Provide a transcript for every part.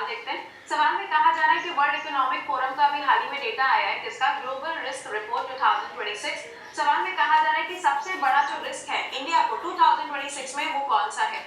देखते हैं। सवाल में कहा जा रहा है कि वर्ल्ड इकोनॉमिक फोरम का अभी हाल ही में डेटा आया है जिसका ग्लोबल रिस्क रिपोर्ट 2026। सवाल में कहा जा रहा है कि सबसे बड़ा जो रिस्क है इंडिया को 2026 में वो कौन सा है।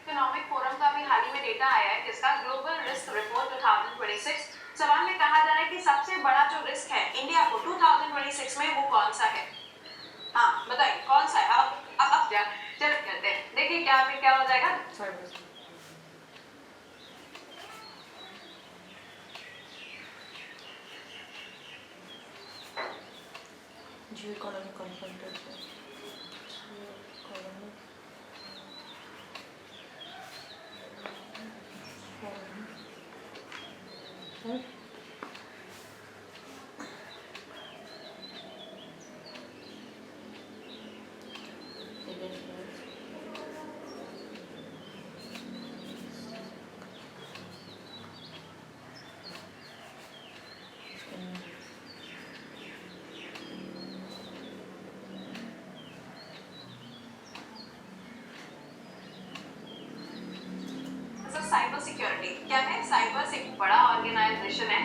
इकोनॉमिक फोरम का अभी हाल ही में डेटा आया है जिसका ग्लोबल रिस्क रिपोर्ट 2026। सवाल में कहा जा रहा है कि सबसे बड़ा जो रिस्क है इंडिया को 2026 में वो कौन सा है। हाँ बताइए कौन सा है। अब क्या चलो कहते हैं, देखिए क्या पे क्या हो जाएगा। जो इकोनॉमिक कॉन्फ्रेंस साइबर सिक्योरिटी क्या है। साइबर एक बड़ा ऑर्गेनाइजेशन है।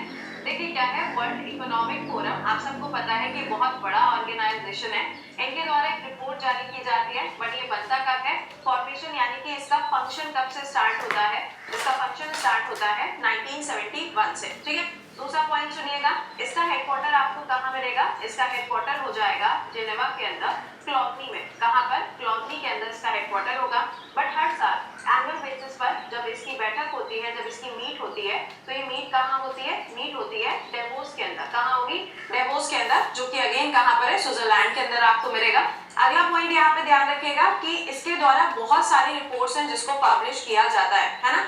देखिए क्या है वर्ल्ड इकोनॉमिक फोरम, आप सबको पता है कि बहुत बड़ा ऑर्गेनाइजेशन है। इनके द्वारा एक रिपोर्ट जारी की जाती है, बट ये बनता कब है। फॉर्मेशन यानी कि इसका फंक्शन कब से स्टार्ट होता है। इसका फंक्शन स्टार्ट होता है 1971 से। ठीक है, दूसरा पॉइंट सुनिएगा, इसका हेडक्वार्टर आपको कहाँ मिलेगा। इसका हेडक्वार्टर हो जाएगा जेनेवा के अंदर क्लॉथनी में। कहाँ पर, क्लॉथनी के अंदर इसका हेडक्वार्टर होगा। बट हर साल एनुअल बेसिस पर जब इसकी बैठक होती है, जब इसकी मीट होती है, तो ये मीट कहाँ होती है, मीट होती है डेवोस के अंदर। कहाँ होगी, डेवोस के अंदर, जो कि अगेन कहाँ पर है, स्विट्जरलैंड के अंदर आपको मिलेगा। अगला पॉइंट यहाँ पे ध्यान रखिएगा कि इसके द्वारा बहुत सारी रिपोर्ट्स हैं जिसको पब्लिश किया जाता है ना।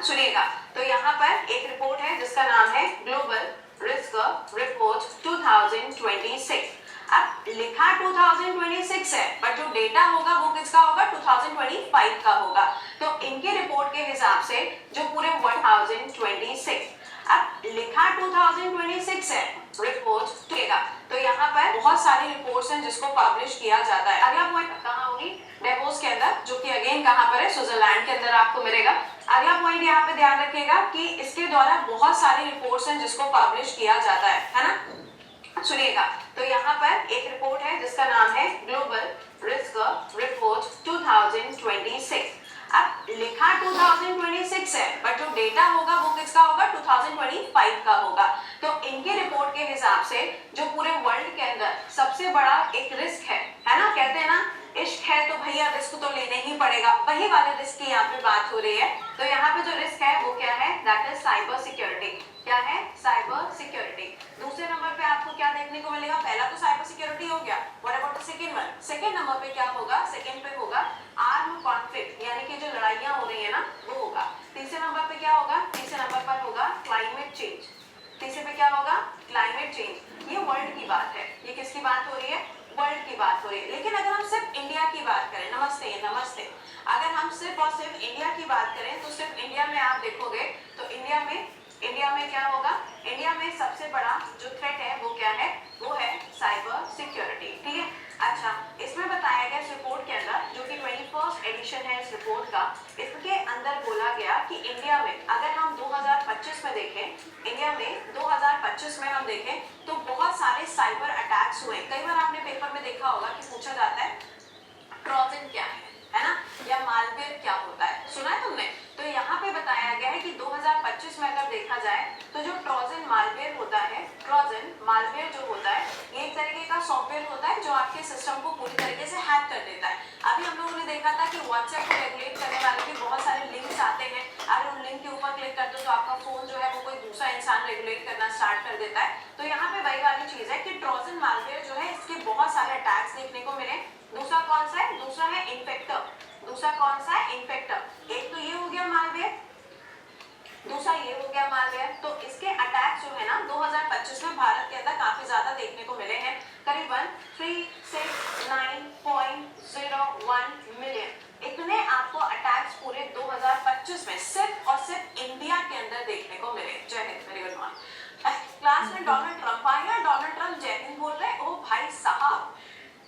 सुनिएगा, तो यहाँ पर एक रिपोर्ट है जिसका नाम है ग्लोबल रिस्क रिपोर्ट 2026। अब लिखा 2026 है, बट जो डेटा होगा वो किसका होगा, 2025 का होगा। तो इनके रिपोर्ट के हिसाब से जो पूरे 1026, अब लिखा 2026 है, रिपोर्ट देगा, तो यहाँ पर बहुत सारी रिपोर्ट्स हैं जिसको पब्लिश किया जाता है। अगला पॉइंट कहाँ होगी, डेवोस के अंदर, जो कि अगेन कहाँ पर है, स्विट्जरलैंड के अंदर आपको मिलेगा। अगला पॉइंट यहाँ पे ध्यान रखिएगा कि इसके द्वारा बहुत सारी रिपोर्ट्स हैं जिसको पब्लिश किया जाता है ना। सुनिएगा, तो यहाँ पर एक रिपोर्ट है जिसका नाम है ग्लोबल रिस्क रिपोर्ट 2026। अब लिखा 2026 है, बट जो डेटा होगा वो किसका होगा, 2025 का होगा। तो इनके रिपोर्ट के हिसाब से जो पूरे वर्ल्ड के अंदर सबसे बड़ा एक रिस्क है ना, कहते हैं ना इश्क है तो भैया रिस्क तो लेने ही पड़ेगा, वही वाले रिस्क की यहाँ पे बात हो रही है। तो यहाँ पे जो रिस्क है वो क्या है, दैट इज साइबर सिक्योरिटी। क्या है, साइबर सिक्योरिटी। दूसरे नंबर पे आपको क्या देखने को मिलेगा, पहला तो साइबर सिक्योरिटी हो गया, what about the second one. Second number पे क्या होगा, सेकंड पे होगा आर्म कॉन्फ्लिक्ट, यानी कि जो लड़ाइयां हो रही है ना वो होगा। तीसरे नंबर पे क्या होगा, तीसरे नंबर पर होगा क्लाइमेट चेंज। तीसरे पे क्या होगा, क्लाइमेट चेंज। ये वर्ल्ड की बात है, ये किसकी बात हो रही है, वर्ल्ड की बात हो रही है। लेकिन अगर हम सिर्फ इंडिया की बात करें, नमस्ते, अगर हम सिर्फ और सिर्फ इंडिया की बात करें तो सिर्फ इंडिया में आप देखोगे तो इंडिया में क्या होगा, इंडिया में सबसे बड़ा जो थ्रेट है वो क्या है, वो है साइबर सिक्योरिटी। ठीक है, अच्छा इसमें बताया गया इस रिपोर्ट के अंदर, जो कि 21st एडिशन है इस रिपोर्ट का, इसके अंदर बोला गया कि इंडिया में अगर हम 2025 में देखें, इंडिया में 2025 में हम देखें तो बहुत सारे साइबर अटैक्स हुए। कई बार आपने पेपर में देखा होगा कि पूछा जाता है ट्रोजन क्या है, है ना, या मालवेयर क्या होता है, सुना है तुमने? तो यहाँ पे बताया गया है कि 2025 में अगर देखा जाए तो जो ट्रोजन मालवेयर होता है, ट्रोजन मालवेयर जो होता है ये एक तरीके का सॉफ्टवेयर होता है जो आपके सिस्टम को पूरी तरीके से हैक कर देता है। अभी हम लोगों ने देखा था कि व्हाट्सएप को रेगुलेट करने वाले भी बहुत सारे लिंक्स आते हैं, अगर उन लिंक के ऊपर क्लिक करते हो तो आपका फोन जो है वो कोई दूसरा इंसान रेगुलेट करना स्टार्ट कर देता है। तो यहाँ पे वही वाली चीज है कि ट्रोजन मालवेयर जो है इसके बहुत सारे अटैक्स देखने को मिले। दूसरा कौन सा है? दूसरा है इन्फेक्टर। दूसरा कौन सा है? इन्फेक्टर। एक तो ये हो गया मालवेयर, दूसरा ये हो गया मालवेयर। तो इसके अटैक्स जो है ना 2025 में भारत के अंदर काफी ज्यादा देखने को मिले हैं, करीबन 369.01 मिलियन इतने आपको अटैक्स पूरे 2025 में सिर्फ और सिर्फ इंडिया के अंदर देखने को मिले। जय Hind, very good morning. Class में डोनाल्ड ट्रंप आया, डोनाल्ड ट्रंप जय हिंद बोल रहे, ओ भाई साहब।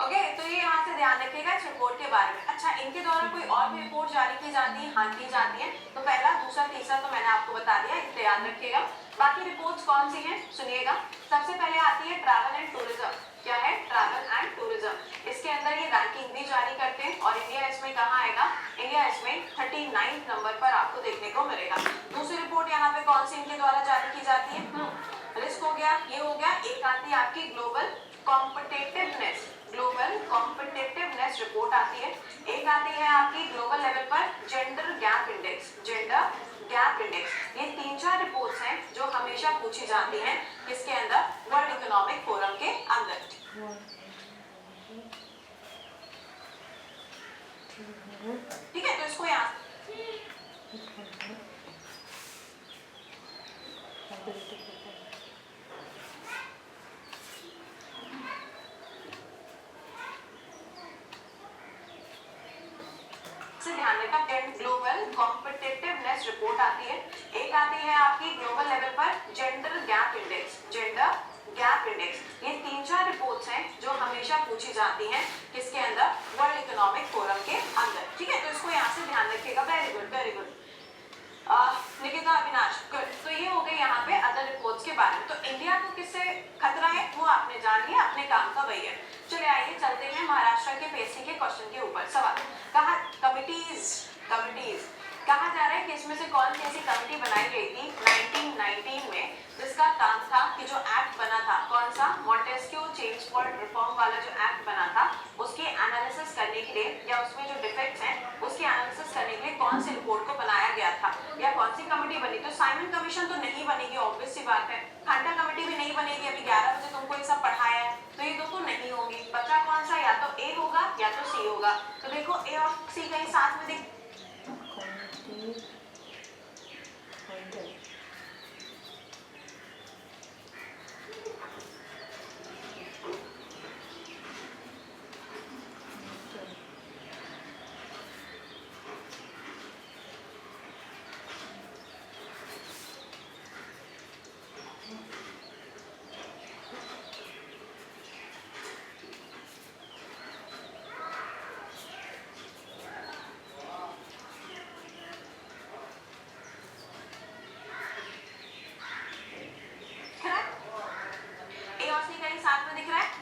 ओके, तो ये यहाँ से ध्यान रखिएगा इस रिपोर्ट के बारे में। अच्छा, इनके द्वारा कोई और भी रिपोर्ट जारी की जाती है? हाँ, की जाती है। तो पहला, दूसरा, तीसरा तो मैंने आपको बता दिया, इसे याद रखिएगा। बाकी रिपोर्ट्स कौन सी हैं सुनिएगा। सबसे पहले आती है ट्रैवल एंड टूरिज्म। क्या है? Travel and tourism. इसके अंदर ये रैंकिंग भी जारी करते हैं और इंडिया इसमें कहाँ आएगा? इंडिया इसमें 39 नंबर पर आपको देखने को मिलेगा। दूसरी रिपोर्ट यहाँ पे कौन सी इनके द्वारा जारी की जाती है? रिस्क हो गया, ये हो गया। एक आती है आपकी global competitiveness, global competitiveness report आती है। एक आती है आपकी ग्लोबल लेवल पर gender gap index, gender gap index. ये 3-4 रिपोर्ट्स हैं जो हमेशा पूछी जाती हैं किसके अंदर? वर्ल्ड इकोनॉमिक फोरम के अंदर। ठीक है, तो इसको यहाँ से ध्यान रखना। ग्लोबल कॉम्पिटिटिवनेस रिपोर्ट आती है। एक आती है आपकी ग्लोबल लेवल पर gender gap index, gender gap index. ये 3-4 रिपोर्ट्स हैं जो हमेशा पूछी जाती हैं किसके अंदर? वर्ल्ड इकोनॉमिक फोरम के अंदर। ठीक है, तो इसको यहाँ से ध्यान रखिएगा। Very good, very good. Nikita, Avinash, good. तो ये हो गए यहाँ पे अदर रिपोर्ट्स के बारे में। तो इंडिया को किससे खतरा है वो आपने जान लिया, अपने काम का वही है। चलिए आइए चलते हैं महाराष्ट्र के पीएससी के क्वेश्चन के ऊपर। सवाल कहा, कमिटीज, कमिटीज कहा जा रहा है कि इसमें से कौन सी ऐसी कमिटी बनाई गई थी 1919 में जिसका काम था कि जो एक्ट बना था, कौन सा? मॉन्टेस्क्यू चेम्सफोर्ड रिफॉर्म वाला जो एक्ट बना था उसके एनालिसिस करने के लिए या उसमें जो डिफेक्ट्स हैं उसके एनालिसिस करने के लिए कौन सी रिपोर्ट को बनाया गया था या कौन सी कमेटी बनी? तो साइमन कमीशन तो नहीं बनेगी, ऑब्वियस सी बात है। खांडा कमेटी भी नहीं बनेगी, अभी 11 बजे तुमको ये सब पढ़ाया है, तो ये दो तो नहीं होंगी। बचा कौन सा? या तो ए होगा या तो सी होगा। तो देखो ए और सी कहीं साथ में दिख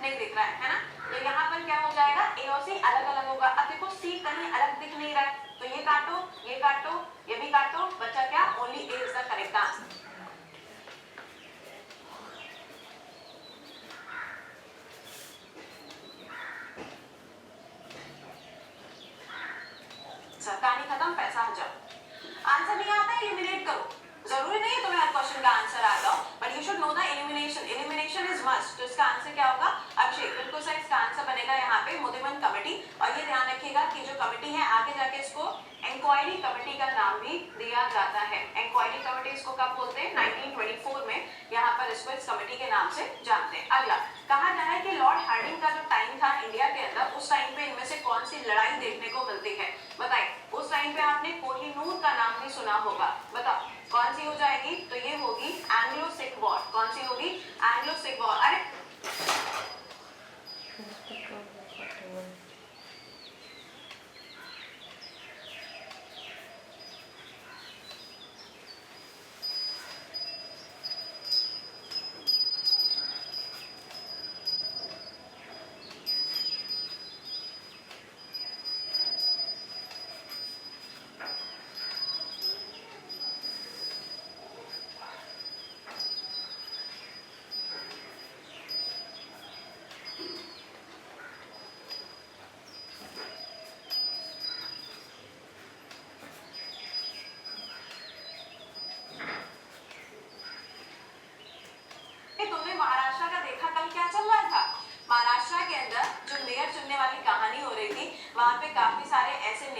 नहीं दिख रहा है ना? तो यहाँ पर क्या हो जाएगा? ए और सी अलग अलग होगा। अब देखो सी कहीं अलग दिख नहीं रहा है, तो ये काटो, ये काटो, ये भी काटो, बचा क्या? Only A is the correct answer. कहानी खत्म, पैसा हजार। आंसर नहीं आता है, एलिमिनेट करो। जरूरी नहीं है तुम्हें हर क्वेश्चन का आंसर आ जाओ, but you should know the elimination. Elimination is must. तो इसका आंसर क्या होगा? अभिषेक, बिल्कुल सही। इसका आंसर बनेगा यहाँ पे मुदिमन कमेटी। और ये ध्यान रखिएगा कि जो कमेटी है आगे जाके इसको इंक्वायरी कमेटी का नाम भी दिया जाता है। इंक्वायरी कमेटी इसको कब बोलते हैं? 1924 में यहाँ पर इसको इस कमेटी के नाम से जानते हैं। अगला कहा जा रहा है कि लॉर्ड हार्डिंग का जो टाइम था इंडिया के अंदर, उस टाइम पे इनमें से कौन सी लड़ाई देखने को मिलती है? बताइए। उस टाइम पे आपने कोहिनूर का नाम भी सुना होगा, बताओ कौन सी हो जाएगी? तो ये होगी एंग्लो सिख वॉर। कौन सी होगी? Anglo Sikh war. अरे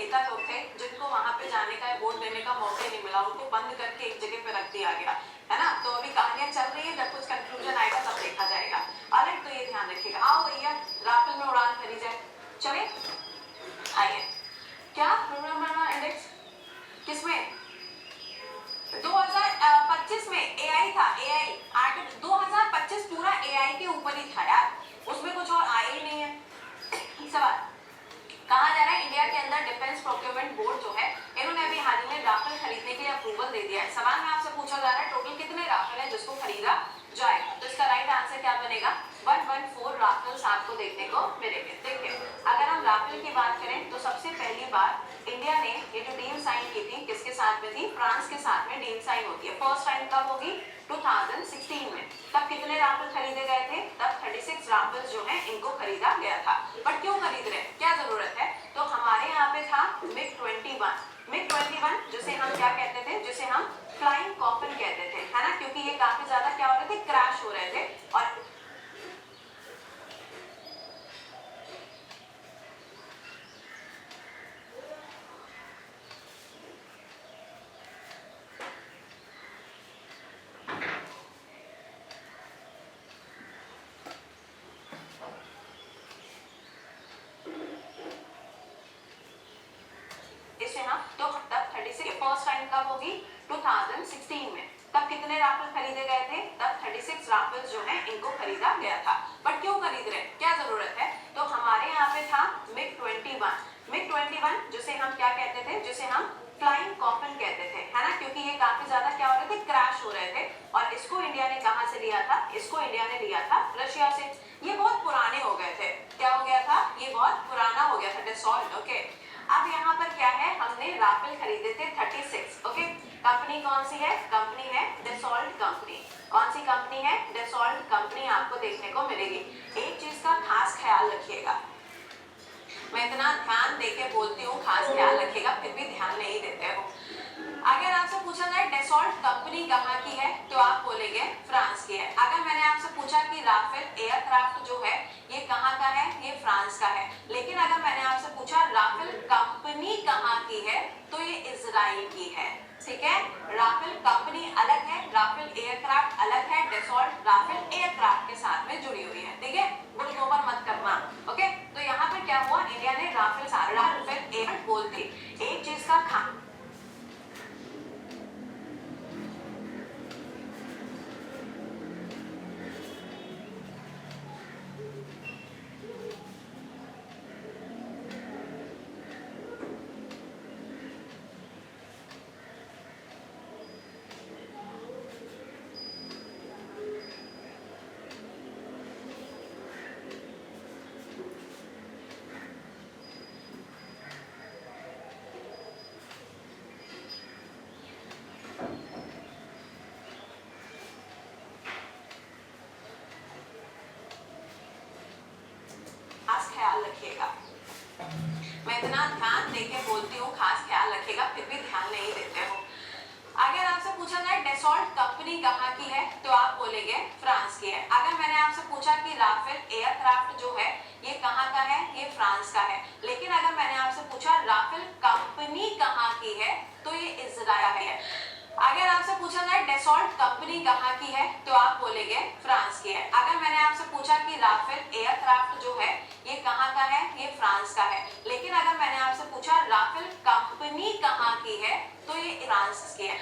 नेता लोग थे जिनको वहां पे जाने का वोट देने का मौका ही नहीं मिला, उनको बंद करके एक जगह पे रख दिया गया है ना। तो अभी कहानियां चल रही है, जब कुछ कंक्लूजन आएगा तब देखा जाएगा। अलग तो ये ध्यान रखिएगा। आओ भैया राफेल में उड़ान भरी जाए, चले आइए। क्या इंडेक्स किसमें 2025 में एआई था, एआई 2025 पूरा एआई के ऊपर ही था यार, उसमें कुछ और आया ही नहीं है। सवाल कहा जा रहा है इंडिया के अंदर डिफेंस प्रोक्योरमेंट बोर्ड जो है इन्होंने अभी हाल ही में राफेल खरीदने के लिए अप्रूवल दे दिया है। सवाल में आपसे पूछा जा रहा है टोटल कितने राफेल है जिसको खरीदा जाएगा, तो इसका राइट आंसर क्या बनेगा 114 राफेल्स आपको देखने को मिलेंगे। देखिए अगर हम राफेल की बात करें तो सबसे पहली बार इंडिया ने ये जो डील साइन की थी किसके साथ में थी, फ्रांस के साथ में डील साइन होती है। फर्स्ट टाइम कब होगी 2016 में। तब कितने राफेल खरीदे गए थे, तब 36 राफेल जो है इनको खरीदा गया था। बट क्यों खरीद रहे हैं, क्या जरूरत है, तो हमारे यहाँ पे था मिग 21 जिसे हम क्या कहते थे, जिसे हम फ्लाइंग कॉफिन कहते थे, है ना, क्योंकि ये काफी ज्यादा क्या हो रहे थे, क्रैश हो रहे थे। और इसे हम तो तब 36 फर्स्ट टाइम कब होगी 2016 में। तब कितने राफेल खरीदे गए थे, तब 36 राफेल जो है इनको खरीदा गया था। बट क्यों खरीद रहे हैं, क्या जरूरत है, तो हमारे यहाँ पे था मिग 21 जिसे हम क्या कहते थे, जिसे हम फ्लाइंग कॉफिन कहते थे, है ना, क्योंकि ये काफी ज्यादा क्या हो रहे थे, क्रैश हो रहे थे। और इसको इंडिया ने कहां से लिया था, इसको इंडिया ने लिया था रशिया से। ये बहुत पुराने हो गए थे, क्या हो गया था, ये बहुत पुराना हो गया था, डिसॉल्व। ओके अब यहाँ पर क्या है, हमने राफेल खरीदे थे 36। ओके कंपनी कौन सी है, कंपनी है डेसॉल्ट कंपनी। कौन सी कंपनी है, डेसॉल्ट कंपनी आपको देखने को मिलेगी। एक चीज का खास ख्याल रखिएगा, मैं इतना ध्यान देके बोलती हूँ, खास ख्याल रखिएगा, फिर भी ध्यान नहीं देते हो। अगर आपसे पूछा जाए डेसॉल्ट कंपनी कहाँ की है, तो आप बोलेंगे फ्रांस की है। अगर मैंने आपसे पूछा कि राफेल एयरक्राफ्ट जो है ये कहाँ का है, ये फ्रांस का है। लेकिन अगर मैंने आपसे पूछा राफेल कंपनी कहाँ की है, तो ये इजराइल की है। ठीक है, राफेल कंपनी अलग है, राफेल एयरक्राफ्ट अलग है, डेसॉल्ट राफेल एयरक्राफ्ट के साथ में जुड़ी हुई है। ठीक है, बुल ओवर मत करना। ओके तो यहाँ पर क्या हुआ, इंडिया ने राफेल एयर बोलती एक चीज का ख्याल रखिएगा, मैं इतना ध्यान देके बोलती हूँ, खास ख्याल रखिएगा, फिर भी ध्यान नहीं देते हो। अगर आपसे पूछा जाए डेसॉल्ट कंपनी कहाँ की है, तो आप बोलेंगे फ्रांस की है। अगर मैंने आपसे पूछा कि राफेल एयरक्राफ्ट जो है ये कहाँ का है, ये फ्रांस का है। लेकिन अगर मैंने आपसे पूछा राफेल कंपनी कहाँ की है, तो ये इजराइल है। अगर आपसे पूछा जाए डेसॉल्ट कंपनी कहाँ की है, तो आप बोलेंगे फ्रांस की है। अगर मैंने आपसे पूछा कि राफेल एयरक्राफ्ट जो है ये कहाँ का है, ये फ्रांस का है। लेकिन अगर मैंने आपसे पूछा राफेल कंपनी कहाँ की है, तो ये फ्रांस की है।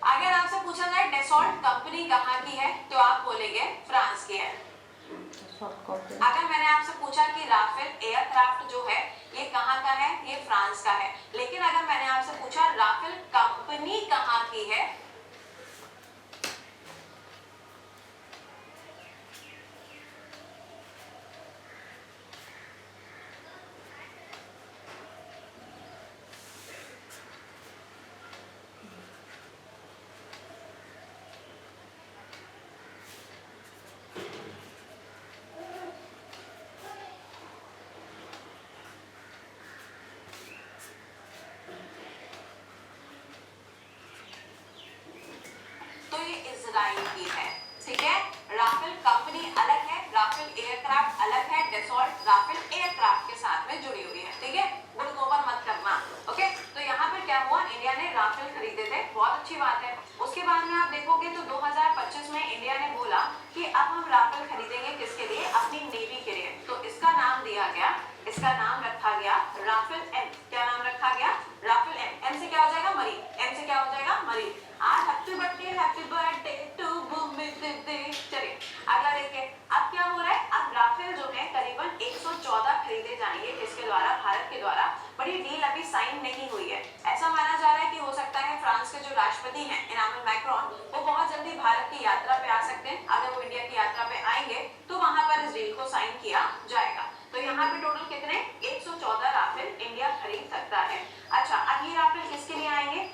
अगर आपसे पूछा जाए डेसॉल्ट कंपनी कहाँ की है, तो आप बोलेंगे फ्रांस की है। अगर मैंने आपसे पूछा कि राफेल एयरक्राफ्ट जो है ये कहाँ का है, ये फ्रांस का है। लेकिन अगर मैंने आपसे पूछा राफेल कंपनी कहाँ की है, इजराइल की है। ठीक है, राफेल कंपनी अलग है, राफेल एयरक्राफ्ट अलग है, डेसॉल्ट राफेल एयरक्राफ्ट के साथ में जुड़ी हुई है। ठीक है, गुड ओवर मत करना। क्या हुआ, इंडिया ने राफेल खरीदे थे, बहुत अच्छी बात है। उसके बाद में आप देखोगे तो 2025 में इंडिया ने बोला कि अब हम राफेल खरीदेंगे किसके लिए, अपनी नेवी के लिए। तो इसका नाम दिया गया, इसका नाम रखा गया राफेल एम। क्या नाम रखा गया, राफेल एम। एम से क्या हो जाएगा, मरीन। एम से क्या हो जाएगा, मरीन। आज हैप्पी बर्थडे टू भूमि दीदी। चलिए अगला देखिए, अब क्या हो रहा है, अब राफेल जो है करीबन 114 खरीदे जाएंगे, किसके द्वारा, भारत के द्वारा। पर ये डील अभी साइन नहीं हुई है। ऐसा माना जा रहा है कि हो सकता है फ्रांस के जो राष्ट्रपति हैं इमानुएल मैक्रोन, वो बहुत जल्दी भारत की यात्रा पे आ सकते हैं। अगर वो इंडिया की यात्रा पे आएंगे तो वहां पर इस डील को साइन किया जाएगा। तो यहाँ पे टोटल कितने, 114 राफेल इंडिया खरीद सकता है। अच्छा, अब ये राफेल किसके लिए आएंगे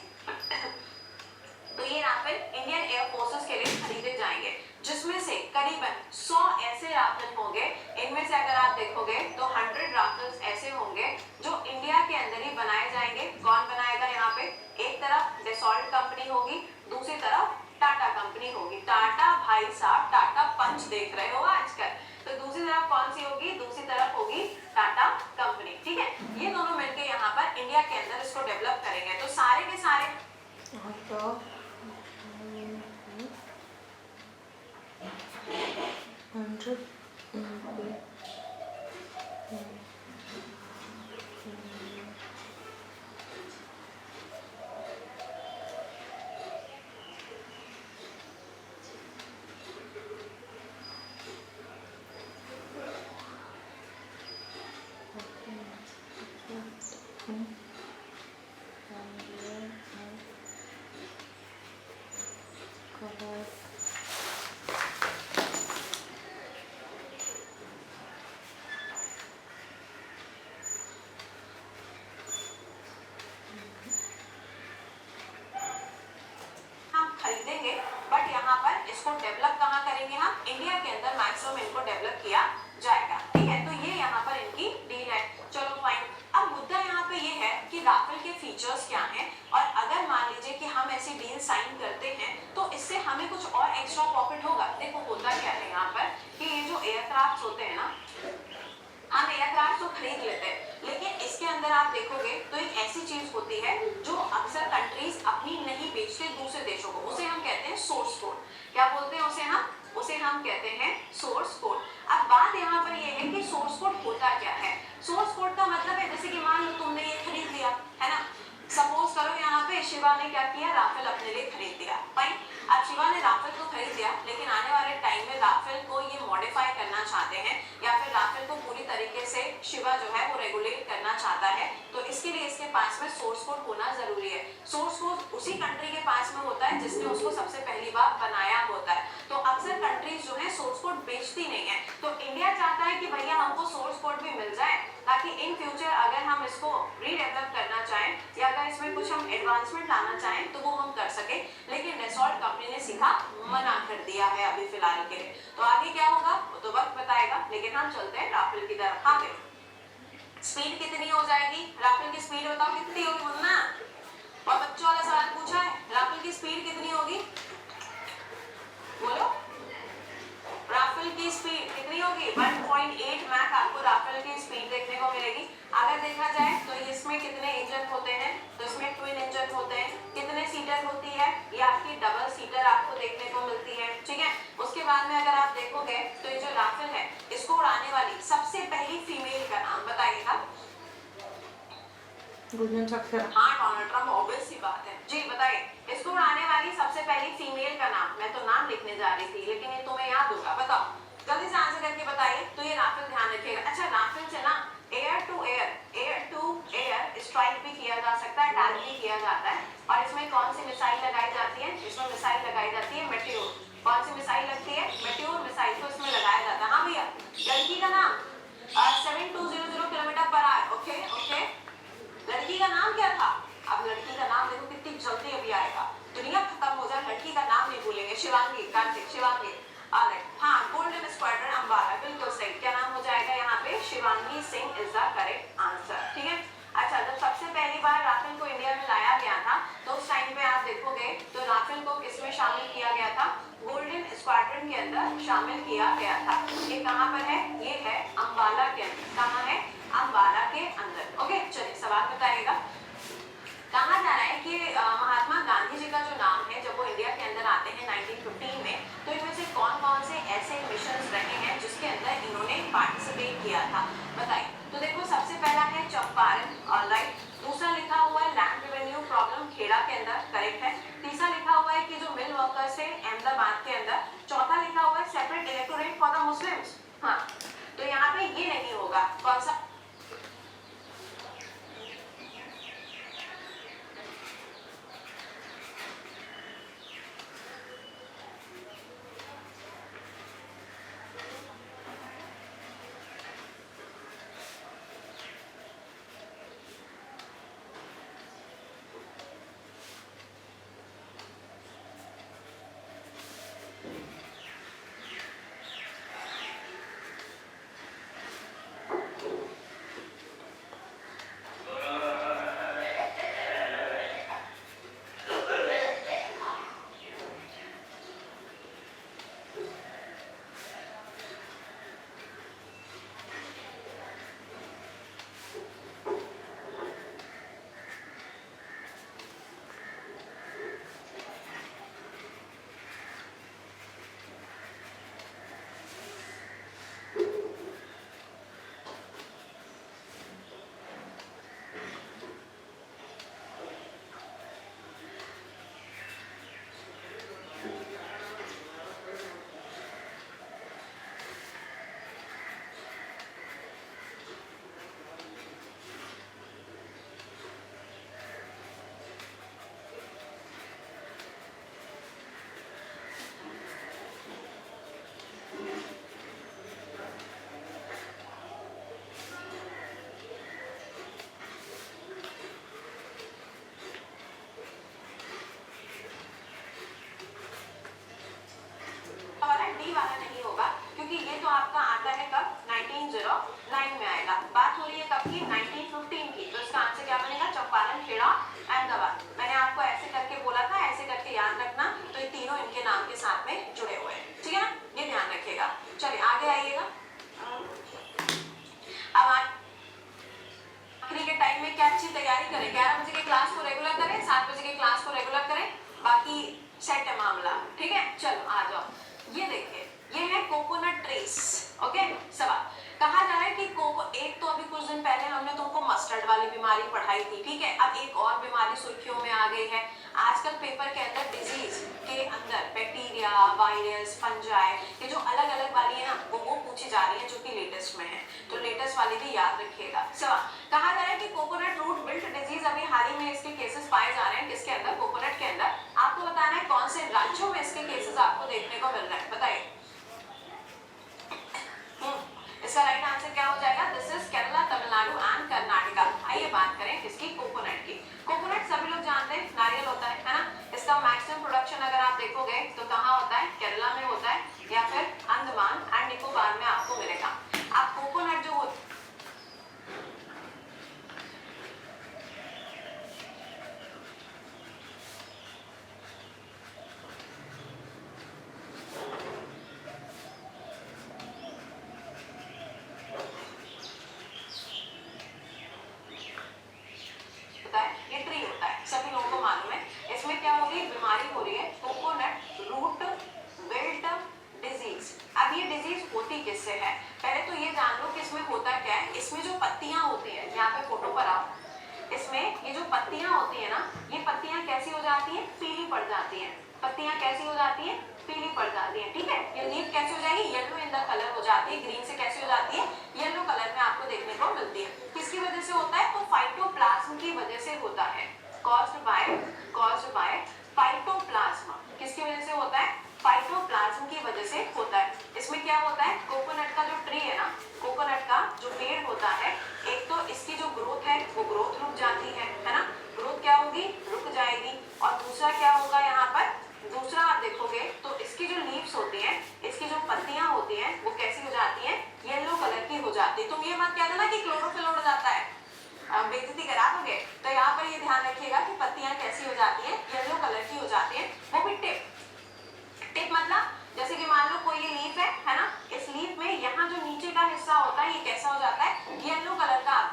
तो ये राफेल इंडियन एयर फोर्सेस के लिए खरीदे जाएंगे, जिसमें से करीबन 100 ऐसे राफेल होंगे। इनमें से अगर आप देखोगे तो 100 राफेल्स ऐसे होंगे जो इंडिया के अंदर ही बनाए जाएंगे। कौन बनाएगा, यहाँ पे एक तरफ डसॉल्ट कंपनी होगी, दूसरी तरफ टाटा कंपनी होगी। टाटा भाई साहब, टाटा पंच देख रहे हो आजकल, तो दूसरी तरफ कौन सी होगी, दूसरी तरफ होगी टाटा कंपनी। ठीक है, ये दोनों मिलकर यहाँ पर इंडिया के अंदर इसको डेवलप करेंगे। तो सारे के सारे खरीदेंगे, बट यहाँ पर इसको डेवलप कहाँ करेंगे, हम इंडिया के अंदर मैक्सिमम इनको डेवलप किया जाएगा। ठीक है, तो ये यहाँ पर इनकी डील है। चलो फाइन। अब मुद्दा यहाँ पे ये है कि राफेल के फीचर्स क्या हैं, और अगर मान लीजिए कि हम ऐसी डील साइन करते हैं तो इससे हमें कुछ और एक्स्ट्रा प्रॉफिट होगा। देखो होता क्या है यहाँ पर कि ये जो एयरक्राफ्ट होते हैं ना, हम एयरक्राफ्ट तो खरीद लेते हैं, लेकिन इसके अंदर आप देखोगे तो एक ऐसी चीज होती है जो अक्सर कंट्रीज अपनी नहीं बेचते दूसरे देशों को, उसे हम कहते हैं सोर्स कोड। क्या बोलते हैं उसे हम कहते हैं सोर्स कोड। अब बात यहाँ पर ये है कि सोर्स कोड होता क्या है। सोर्स कोड का मतलब है, जैसे कि मान लो तुमने ये खरीद लिया है ना, सपोज करो यहाँ पे शिवा ने क्या किया, राफेल अपने लिए खरीद लिया। फाइन, अब शिवा ने राफेल को खरीद लिया, लेकिन आने वाले टाइम में राफेल को ये मॉडिफाई करना चाहते हैं, या फिर राफेल को पूरी तरीके से शिवा जो है वो रेगुलेट करना चाहता है। तो इसके लिए इसके पास में सोर्स कोड होना जरूरी है। सोर्स कोड उसी कंट्री के पास में होता है जिसने उसको सबसे पहली बार बनाया होता है। तो अक्सर कंट्रीज जो है सोर्स कोड बेचती नहीं है, तो इंडिया चाहता है कि भैया हमको सोर्स कोड भी मिल जाए, ताकि इन फ्यूचर अगर हम इसको रीडेवलप करना चाहें या अगर इसमें कुछ हम एडवांसमेंट लाना चाहें तो वो हम कर सके। लेकिन डसॉल्ट कंपनी ने सीधा मना कर दिया है अभी फिलहाल के लिए। तो आगे क्या होगा वो तो वक्त बताएगा, लेकिन हम चलते हैं राफेल की तरफ। हाँ पे स्पीड कितनी हो जाएगी, राफेल की स्पीड बताओ कितनी होगी मुन्ना, और बच्चों वाला सवाल पूछा है, राफेल की स्पीड कितनी होगी, बोलो। राफेल की स्पीड कितनी होगी, 1.8 मैक आपको राफेल की स्पीड देखने को मिलेगी। अगर देखा जाए तो इसमें कितने इंजन होते हैं, तो इसमें ट्विन इंजन होते हैं। कितने सीटर होती है, ये आपकी डबल सीटर आपको देखने को मिलती है। ठीक है, उसके बाद में अगर आप देखोगे तो ये जो राफेल है इसको उड़ाने वाली सबसे पहली फीमेल का नाम बताइएगा। हाँ, डोनाल्ड ट्रम्प, ऑब्वियस सी बात है जी। बताइए, इसको उड़ाने वाली सबसे पहली फीमेल का नाम। मैं तो नाम लिखने जा रही थी, लेकिन ये तुम्हें याद होगा, बताओ जल्दी से आंसर करके बताइए। तो ये राफेल ध्यान रखिएगा। अच्छा, राफेल से ना एयर टू एयर स्ट्राइक भी किया जा सकता है, अटैक भी किया जाता है। और इसमें कौन सी मिसाइल लगाई जाती है, इसमें मिसाइल लगाई जाती है मेट्योर। कौन सी मिसाइल लगती है, मेट्योर मिसाइल को इसमें लगाया जाता है। हाँ भैया, लड़की का नाम 7200 kilometre per hour. Okay okay, लड़की का नाम क्या था। अब लड़की का नाम देखो कितनी जल्दी अभी आएगा, दुनिया खत्म हो जाए लड़की का नाम नहीं भूलेंगे। शिवांगी, कार्तिक, शिवांगी। हाँ, गोल्डन स्क्वाड्रन अंबाला, बिल्कुल सही। क्या नाम हो जाएगा यहाँ पे, Shivangi Singh is the correct answer. ठीक है। अच्छा, जब सबसे पहली बार राफेल को इंडिया में लाया गया था तो उस टाइम पे आप देखोगे तो राफेल को किसमें शामिल किया गया था, गोल्डन स्क्वाड्रन के अंदर शामिल किया गया था। ये कहाँ पर है, ये है अंबाला के अंदर। कहाँ है, अंबाला के अंदर। ओके, चलिए सवाल बताइएगा। कहा जा रहा है कि महात्मा गांधी जी का जो नाम है जब वो इंडिया के अंदर आते हैं 1915 में, तो इनमें से कौन कौन से ऐसे मिशन रहे हैं जिसके अंदर इन्होंने पार्टिसिपेट किया था, बताइए। तो देखो सबसे पहला है चंपारण, ऑलराइट। दूसरा लिखा हुआ है लैंड रेवेन्यू प्रॉब्लम खेड़ा के अंदर, करेक्ट है। तीसरा लिखा हुआ है कि जो मिल वर्कर्स है अहमदाबाद के अंदर। चौथा लिखा हुआ है separate electorate for the Muslims. हाँ, तो यहाँ पे ये नहीं होगा, कौन सा? वाला नहीं होगा क्योंकि ये तो आपका आता है कब, 1909 में आएगा। बात हो रही है कब की, 1915 की। तो इसका आंसर क्या बनेगा, चंपारण, खेड़ा, अहमदाबाद। मैंने आपको ऐसे करके बोला था, ऐसे करके याद रखना। तो ये तीनों इनके नाम के साथ में जुड़े हुए हैं, ठीक है ना, ये ध्यान रखिएगा। चलिए आगे आइएगा। अब आखिरी के टाइम में क्या अच्छी तैयारी करें, 11 बजे के क्लास को रेगुलर करें, 7 बजे के क्लास को रेगुलर करें, बाकी सेट है मामला, ठीक है। चलो आ जाओ, ये देखिए, ये है कोकोनट ट्रीज। ओके, सवाल कहा जा रहा है कि एक तो अभी कुछ दिन पहले हमने तुमको मस्टर्ड वाली बीमारी पढ़ाई थी, ठीक है। अब एक और बीमारी सुर्खियों में आ गई है आजकल पेपर के अंदर। डिजीज के अंदर बैक्टीरिया, वायरस, फंजाई, ये जो अलग अलग वाली है ना, वो पूछी जा रही है, जो कि लेटेस्ट में है। तो लेटेस्ट वाली भी याद रखिएगा। सवाल कहा जा रहा है कि कोकोनट रूट विल्ट डिजीज, अभी हाल ही में इसके केसेस पाए जा रहे हैं। किसके अंदर, कोकोनट के अंदर। आपको बताना है कौन से राज्यों में इसके केसेस आपको देखने को मिल रहे हैं, बताइए। इसका राइट आंसर क्या हो जाएगा, this is Kerala, Tamil Nadu and Karnataka. आइए बात करें किसकी, कोकोनट की। कोकोनट सभी लोग जानते हैं नारियल होता है ना। इसका मैक्सिमम प्रोडक्शन अगर आप देखोगे तो कहाँ होता है, केरला में होता है, या फिर अंडमान एंड निकोबार में आपको मिलेगा। आप कोकोनट जो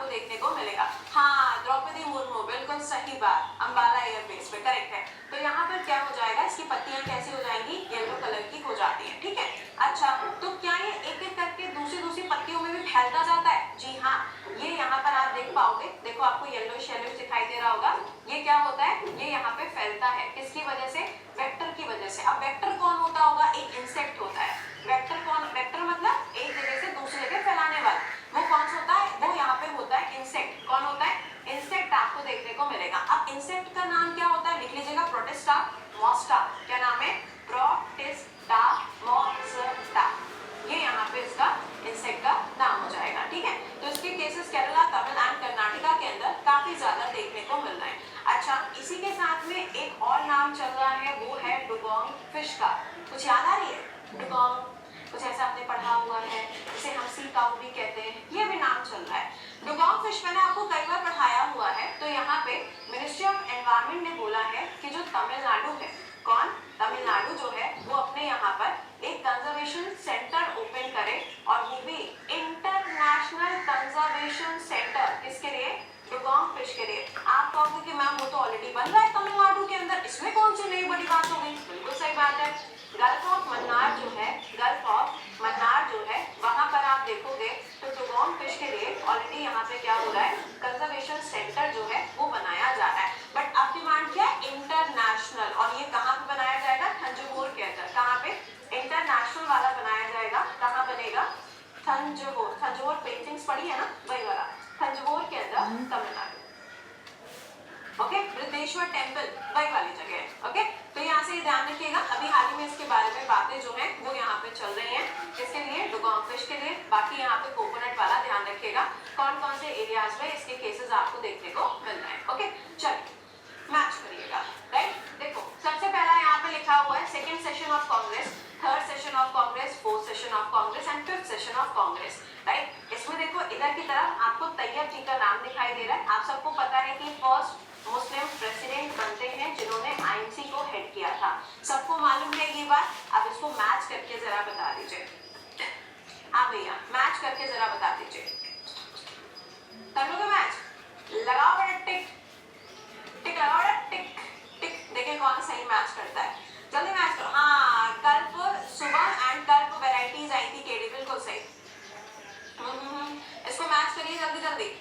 देखने को मिलेगा। हाँ, द्रौपदी मुर्मू, बिल्कुल बिल्कुल सही बात, अंबाला एयरबेस पे, करेक्ट है। तो यहाँ पर क्या हो जाएगा, इसकी पत्तियां कैसी हो जाएंगी, येलो कलर की हो जाती है, ठीक है। अच्छा, तो क्या ये एक एक करके दूसरी दूसरी पत्तियों में भी फैलता जाता है? जी हाँ, ये यहाँ पर आप देख पाओगे, देखो आपको येलो शेलो दिखाई दे रहा होगा, ये क्या होता है, ये यहाँ पे फैलता है, किसकी वजह से, वेक्टर की वजह से। अब वेक्टर कौन होता होगा, एक इंसेक्ट होता है। वेक्टर कौन, वेक्टर मतलब एक जगह से दूसरी जगह फैलाने वाला, वो कौन सा होता है, वो यहाँ पे होता है इंसेक्ट। कौन होता है, इंसेक्ट आपको देखने को मिलेगा। अब इंसेक्ट का नाम क्या होता है, लिख लीजिएगा, प्रोटिस्टा मोस्टा। क्या नाम है, प्रोटिस्टा मोस्टा, ये यहाँ पे इसका इंसेक्ट का नाम हो जाएगा, ठीक है। तो इसके केसेस केरला, तमिल एंड कर्नाटका के अंदर काफी ज्यादा देखने को मिल रहे हैं। अच्छा, इसी के साथ में एक और नाम चल रहा है, वो है डुगोंग फिश का। कुछ याद आ रही है, डुगोंग, कुछ ऐसा आपने पढ़ा हुआ है, जिसे हम सी काऊ भी कहते हैं, ये भी नाम चल रहा है। डुगोंग फिश मैंने आपको कई बार पढ़ाया हुआ है। तो यहाँ पे मिनिस्ट्री ऑफ एनवायरमेंट ने बोला है कि जो तमिलनाडु है, कौन, तमिलनाडु जो है, वो अपने यहाँ पर एक कंजर्वेशन सेंटर ओपन करे, और वो भी इंटरनेशनल कंजर्वेशन सेंटर, किसके लिए, डुगोंग फिश के लिए। आप कहोगे कि मैम वो तो ऑलरेडी बन रहा है तमिलनाडु के अंदर, इसमें कौन सी नई बड़ी बात हो गई, बिल्कुल सही बात है। गल्फ ऑफ मन्नार जो है, गल्फ ऑफ मन्नार जो है, वहां पर आप देखोगे तो डुगोंग फिश के लिए ऑलरेडी यहाँ पे क्या हो रहा है, कंजर्वेशन सेंटर जो है वो बनाया जा रहा है। बट अब डिमांड क्या है, इंटरनेशनल, और ये कहाँ पे बनाया जाएगा, थंजावुर के अंदर। कहाँ पे, इंटरनेशनल वाला बनाया जाएगा, कहाँ बनेगा, थंजावुर। थंजावुर पेंटिंग्स पढ़ी है ना, वही वाला, थंजावुर के अंदर, तमिलनाडु। ओके, बृहदेश्वर टेम्पल वही वाली जगह है। ओके, तो यहाँ से ध्यान रखिएगा, अभी हाल ही में इसके बारे में बातें जो हैं वो यहाँ पे चल रही हैं, किसके लिए, डुगोंग फिश के लिए। बाकी यहाँ पे कोकोनट वाला ध्यान रखिएगा, कौन कौन से एरियाज में इसके केसेस आपको देखने को मिल रहे हैं। ओके, चलिए मैच करिएगा, राइट। देखो सबसे पहला यहाँ पे लिखा हुआ है second session of Congress, third session of Congress, fourth session of Congress and fifth session of Congress, right. इसमें देखो इधर की तरफ आपको तैयब जी का नाम दिखाई दे रहा है। आप सबको पता है कि फर्स्ट मुस्लिम प्रेसिडेंट बनते हैं जिन्होंने आईएनसी को हेड किया था, सबको मालूम है ये बात। अब इसको मैच करके जरा बता दीजिए, हाँ भैया मैच करके जरा बता दीजिए, कर लोगे मैच, लगाओ बड़ा टिक, टिक लगाओ बड़ा टिक टिक, देखें कौन सही मैच करता है, जल्दी मैच करो। हाँ, कल्प सुबह एंड कल्प वेराइटीज आई थी केडी, बिल्कुल सही। इसको मैच करिए जल्दी जल्दी।